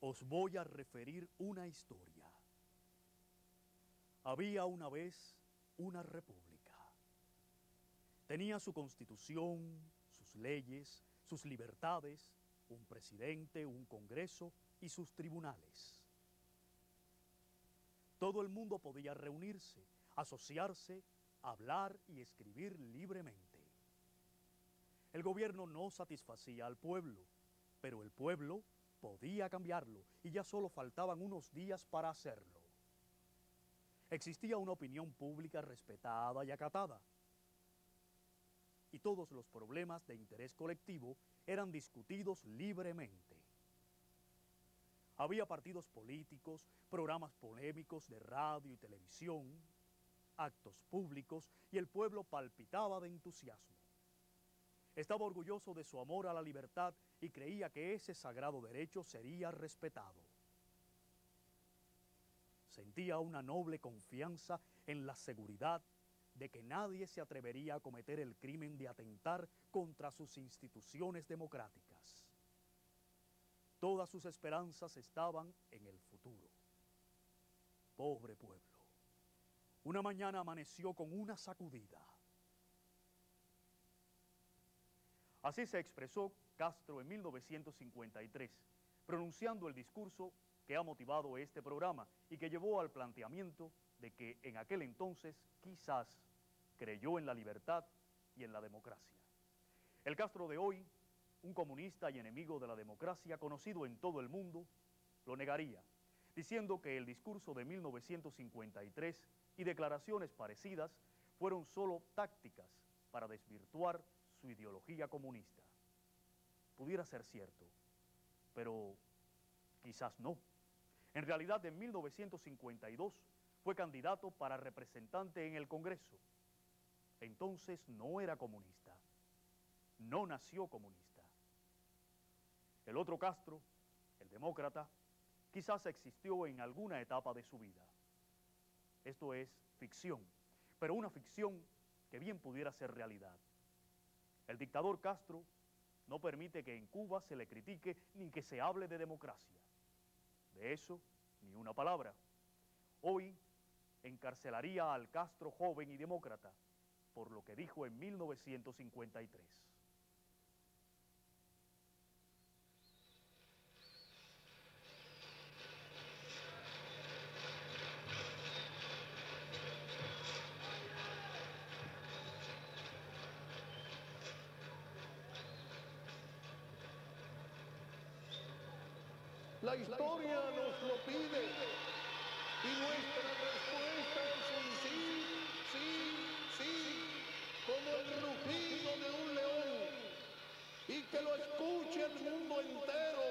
os voy a referir una historia. Había una vez una república. Tenía su constitución, sus leyes, sus libertades, un presidente, un congreso y sus tribunales. Todo el mundo podía reunirse, asociarse, hablar y escribir libremente. El gobierno no satisfacía al pueblo, pero el pueblo podía cambiarlo y ya solo faltaban unos días para hacerlo. Existía una opinión pública respetada y acatada, y todos los problemas de interés colectivo eran discutidos libremente. Había partidos políticos, programas polémicos de radio y televisión, actos públicos, y el pueblo palpitaba de entusiasmo. Estaba orgulloso de su amor a la libertad y creía que ese sagrado derecho sería respetado. Sentía una noble confianza en la seguridad de que nadie se atrevería a cometer el crimen de atentar contra sus instituciones democráticas. Todas sus esperanzas estaban en el futuro. Pobre pueblo. Una mañana amaneció con una sacudida. Así se expresó Castro en 1953, pronunciando el discurso que ha motivado este programa y que llevó al planteamiento de que en aquel entonces quizás creyó en la libertad y en la democracia. El Castro de hoy, un comunista y enemigo de la democracia conocido en todo el mundo, lo negaría, diciendo que el discurso de 1953 y declaraciones parecidas fueron solo tácticas para desvirtuar su ideología comunista. Pudiera ser cierto, pero quizás no. En realidad, en 1952 fue candidato para representante en el Congreso. Entonces no era comunista, no nació comunista. El otro Castro, el demócrata, quizás existió en alguna etapa de su vida. Esto es ficción, pero una ficción que bien pudiera ser realidad. El dictador Castro no permite que en Cuba se le critique ni que se hable de democracia. De eso, ni una palabra. Hoy encarcelaría al Castro joven y demócrata por lo que dijo en 1953. La historia nos lo pide y nuestra respuesta es un sí, sí, sí, como el rugido de un león, y que lo escuche el mundo entero.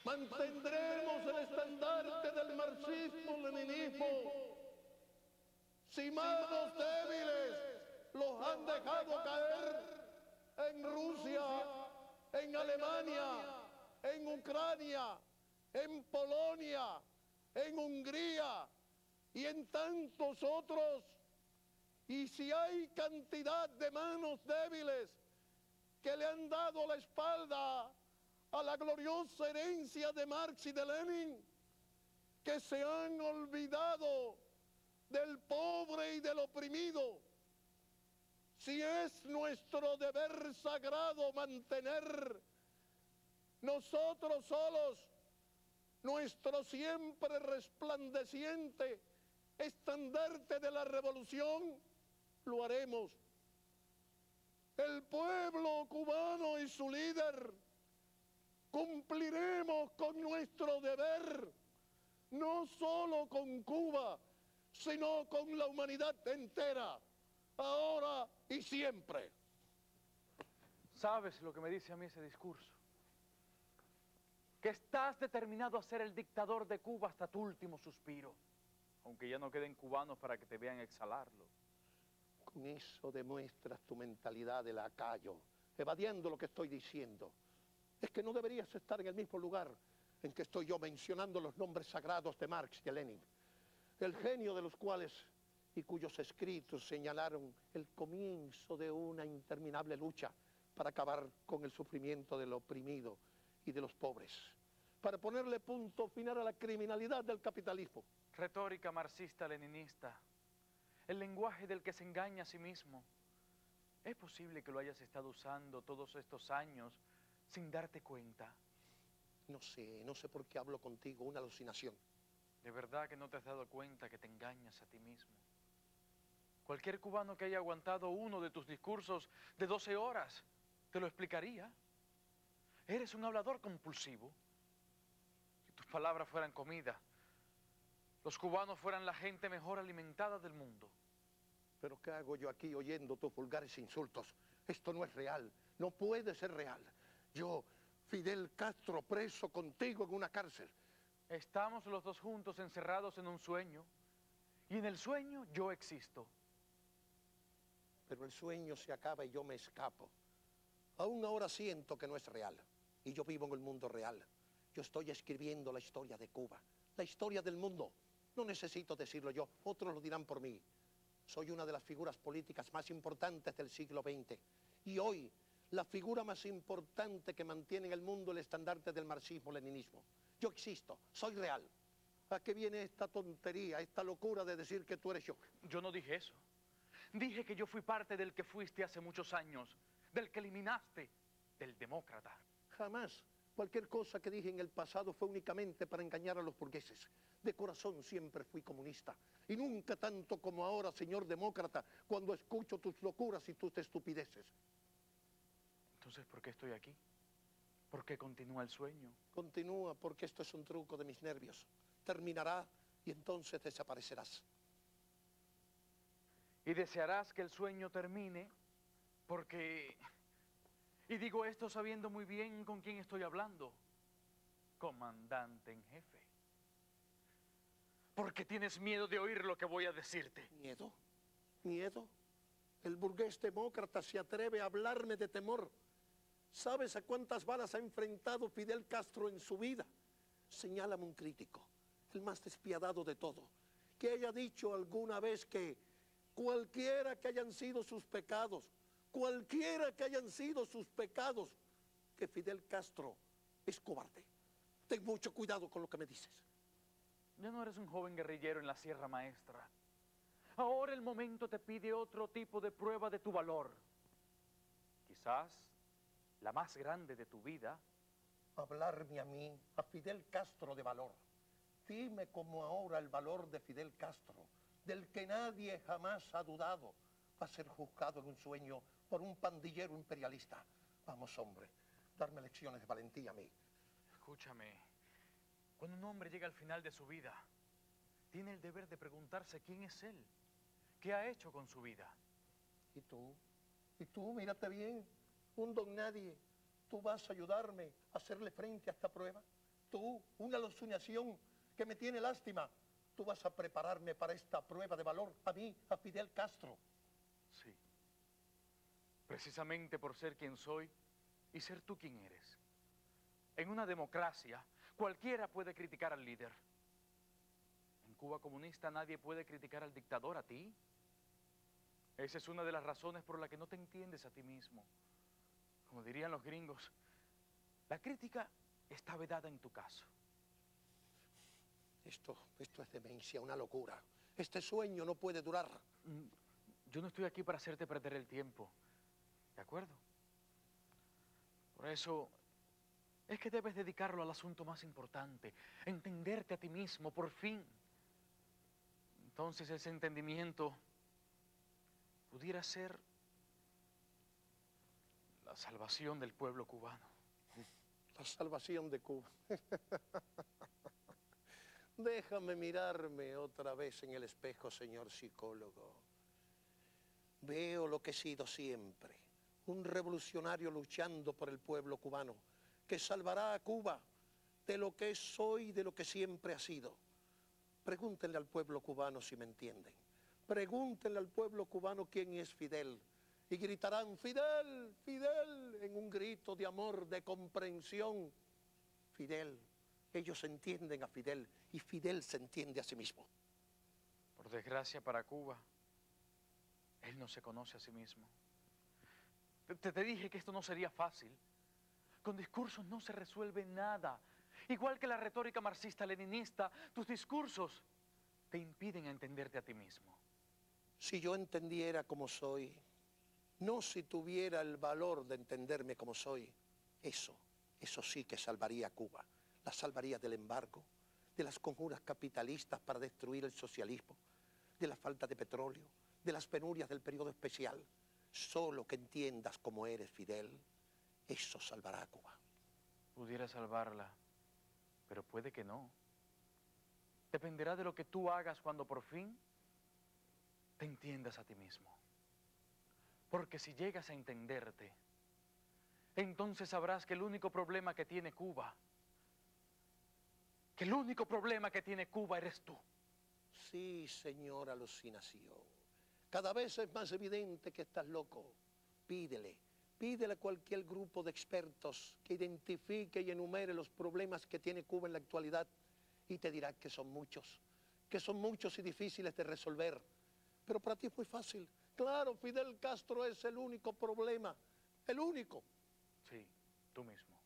Mantendremos el estandarte del marxismo-leninismo. Si manos débiles los han dejado caer en Rusia, en Alemania, en Ucrania, en Polonia, en Hungría y en tantos otros, y si hay cantidad de manos débiles que le han dado la espalda a la gloriosa herencia de Marx y de Lenin, que se han olvidado del pobre y del oprimido, si es nuestro deber sagrado mantener nosotros solos nuestro siempre resplandeciente estandarte de la revolución, lo haremos. El pueblo cubano y su líder cumpliremos con nuestro deber, no solo con Cuba, sino con la humanidad entera, ahora y siempre. ¿Sabes lo que me dice a mí ese discurso? Que estás determinado a ser el dictador de Cuba hasta tu último suspiro, aunque ya no queden cubanos para que te vean exhalarlo. Con eso demuestras tu mentalidad de lacayo, evadiendo lo que estoy diciendo. Es que no deberías estar en el mismo lugar en que estoy yo mencionando los nombres sagrados de Marx y de Lenin, el genio de los cuales y cuyos escritos señalaron el comienzo de una interminable lucha para acabar con el sufrimiento del oprimido y de los pobres. para ponerle punto final a la criminalidad del capitalismo. Retórica marxista-leninista, el lenguaje del que se engaña a sí mismo. ¿Es posible que lo hayas estado usando todos estos años sin darte cuenta? No sé por qué hablo contigo, una alucinación. ¿De verdad que no te has dado cuenta que te engañas a ti mismo? Cualquier cubano que haya aguantado uno de tus discursos de 12 horas te lo explicaría. Eres un hablador compulsivo. Si tus palabras fueran comida, los cubanos fueran la gente mejor alimentada del mundo. ¿Pero qué hago yo aquí oyendo tus vulgares insultos? Esto no es real, no puede ser real. Yo, Fidel Castro, preso contigo en una cárcel. Estamos los dos juntos encerrados en un sueño, y en el sueño yo existo. Pero el sueño se acaba y yo me escapo. Aún ahora siento que no es real, y yo vivo en el mundo real. Yo estoy escribiendo la historia de Cuba, la historia del mundo. No necesito decirlo yo, otros lo dirán por mí. Soy una de las figuras políticas más importantes del siglo XX. Y hoy, la figura más importante que mantiene en el mundo el estandarte del marxismo-leninismo. Yo existo, soy real. ¿A qué viene esta tontería, esta locura de decir que tú eres yo? Yo no dije eso. Dije que yo fui parte del que fuiste hace muchos años, del que eliminaste, del demócrata. Jamás. Cualquier cosa que dije en el pasado fue únicamente para engañar a los burgueses. De corazón siempre fui comunista. Y nunca tanto como ahora, señor demócrata, cuando escucho tus locuras y tus estupideces. Entonces, ¿por qué estoy aquí? ¿Por qué continúa el sueño? Continúa porque esto es un truco de mis nervios. Terminará y entonces desaparecerás. Y desearás que el sueño termine porque... Y digo esto sabiendo muy bien con quién estoy hablando. Comandante en jefe. Porque tienes miedo de oír lo que voy a decirte. ¿Miedo? ¿Miedo? El burgués demócrata se atreve a hablarme de temor. ¿Sabes a cuántas balas ha enfrentado Fidel Castro en su vida? Señálame un crítico, el más despiadado de todo, que haya dicho alguna vez que cualquiera que hayan sido sus pecados, que Fidel Castro es cobarde. Ten mucho cuidado con lo que me dices. Ya no eres un joven guerrillero en la Sierra Maestra. Ahora el momento te pide otro tipo de prueba de tu valor. Quizás la más grande de tu vida. Hablarme a mí, a Fidel Castro, de valor. Dime como ahora el valor de Fidel Castro, del que nadie jamás ha dudado, va a ser juzgado en un sueño por un pandillero imperialista. Vamos, hombre, darme lecciones de valentía a mí. Escúchame, cuando un hombre llega al final de su vida, tiene el deber de preguntarse quién es él, qué ha hecho con su vida. ¿Y tú? ¿Y tú? Mírate bien, un don nadie. ¿Tú vas a ayudarme a hacerle frente a esta prueba? Tú, una alucinación que me tiene lástima. Tú vas a prepararme para esta prueba de valor, a mí, a Fidel Castro. Sí, precisamente por ser quien soy y ser tú quien eres. En una democracia, cualquiera puede criticar al líder. En Cuba comunista nadie puede criticar al dictador, ¿a ti? Esa es una de las razones por las que no te entiendes a ti mismo. Como dirían los gringos, la crítica está vedada en tu caso. Esto es demencia, una locura. Este sueño no puede durar. Yo no estoy aquí para hacerte perder el tiempo, ¿de acuerdo? Por eso es que debes dedicarlo al asunto más importante, entenderte a ti mismo, por fin. Entonces ese entendimiento pudiera ser la salvación del pueblo cubano. La salvación de Cuba. Déjame mirarme otra vez en el espejo, señor psicólogo. Veo lo que he sido siempre, un revolucionario luchando por el pueblo cubano, que salvará a Cuba de lo que es hoy y de lo que siempre ha sido. Pregúntenle al pueblo cubano si me entienden. Pregúntenle al pueblo cubano quién es Fidel. Y gritarán, Fidel, Fidel, en un grito de amor, de comprensión. Fidel. Ellos entienden a Fidel y Fidel se entiende a sí mismo. Por desgracia para Cuba, él no se conoce a sí mismo. Te dije que esto no sería fácil. Con discursos no se resuelve nada. Igual que la retórica marxista-leninista, tus discursos te impiden entenderte a ti mismo. Si yo entendiera como soy, no si tuviera el valor de entenderme como soy, eso sí que salvaría a Cuba. La salvaría del embargo, de las conjuras capitalistas para destruir el socialismo, de la falta de petróleo, de las penurias del periodo especial. Solo que entiendas cómo eres, Fidel, eso salvará a Cuba. Pudiera salvarla, pero puede que no. Dependerá de lo que tú hagas cuando por fin te entiendas a ti mismo. Porque si llegas a entenderte, entonces sabrás que el único problema que tiene Cuba, eres tú. Sí, señor Alucinación. Cada vez es más evidente que estás loco. Pídele a cualquier grupo de expertos que identifique y enumere los problemas que tiene Cuba en la actualidad y te dirá que son muchos y difíciles de resolver. Pero para ti es muy fácil. Claro, Fidel Castro es el único problema, el único. Sí, tú mismo.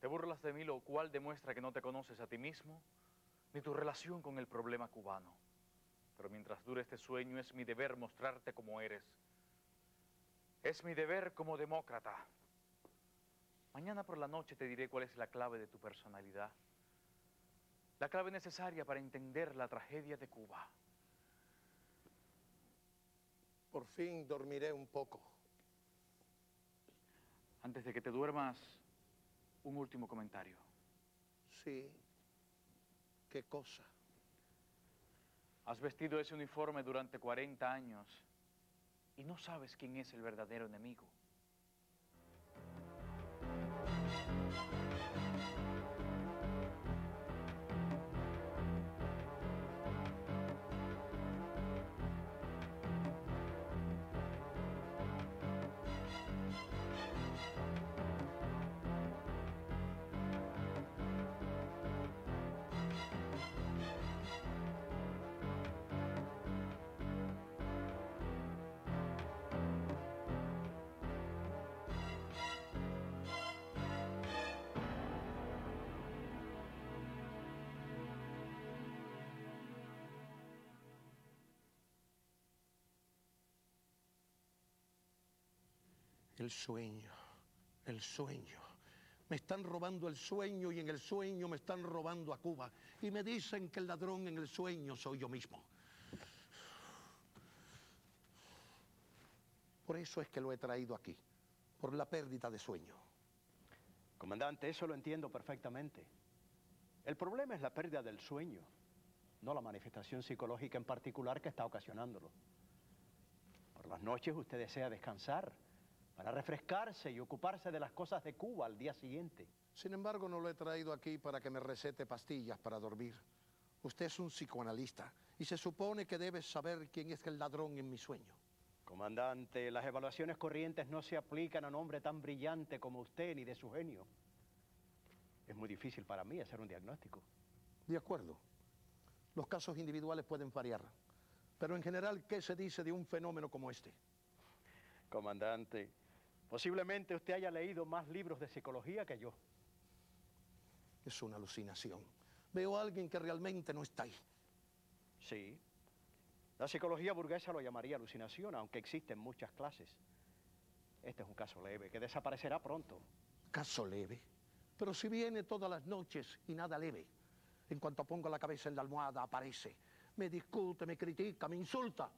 Te burlas de mí, lo cual demuestra que no te conoces a ti mismo ni tu relación con el problema cubano. Pero mientras dure este sueño es mi deber mostrarte como eres. Es mi deber como demócrata. Mañana por la noche te diré cuál es la clave de tu personalidad. La clave necesaria para entender la tragedia de Cuba. Por fin dormiré un poco. Antes de que te duermas, un último comentario. Sí. ¿Qué cosa? Has vestido ese uniforme durante 40 años y no sabes quién es el verdadero enemigo. El sueño. Me están robando el sueño y en el sueño me están robando a Cuba. Y me dicen que el ladrón en el sueño soy yo mismo. Por eso es que lo he traído aquí, por la pérdida de sueño. Comandante, eso lo entiendo perfectamente. El problema es la pérdida del sueño, no la manifestación psicológica en particular que está ocasionándolo. Por las noches usted desea descansar para refrescarse y ocuparse de las cosas de Cuba al día siguiente. Sin embargo, no lo he traído aquí para que me recete pastillas para dormir. Usted es un psicoanalista y se supone que debe saber quién es el ladrón en mi sueño. Comandante, las evaluaciones corrientes no se aplican a un hombre tan brillante como usted ni de su genio. Es muy difícil para mí hacer un diagnóstico. De acuerdo. Los casos individuales pueden variar. Pero en general, ¿qué se dice de un fenómeno como este? Comandante, posiblemente usted haya leído más libros de psicología que yo. Es una alucinación. Veo a alguien que realmente no está ahí. Sí. La psicología burguesa lo llamaría alucinación, aunque existen muchas clases. Este es un caso leve, que desaparecerá pronto. ¿Caso leve? Pero si viene todas las noches y nada leve. En cuanto pongo la cabeza en la almohada, aparece. Me discute, me critica, me insulta.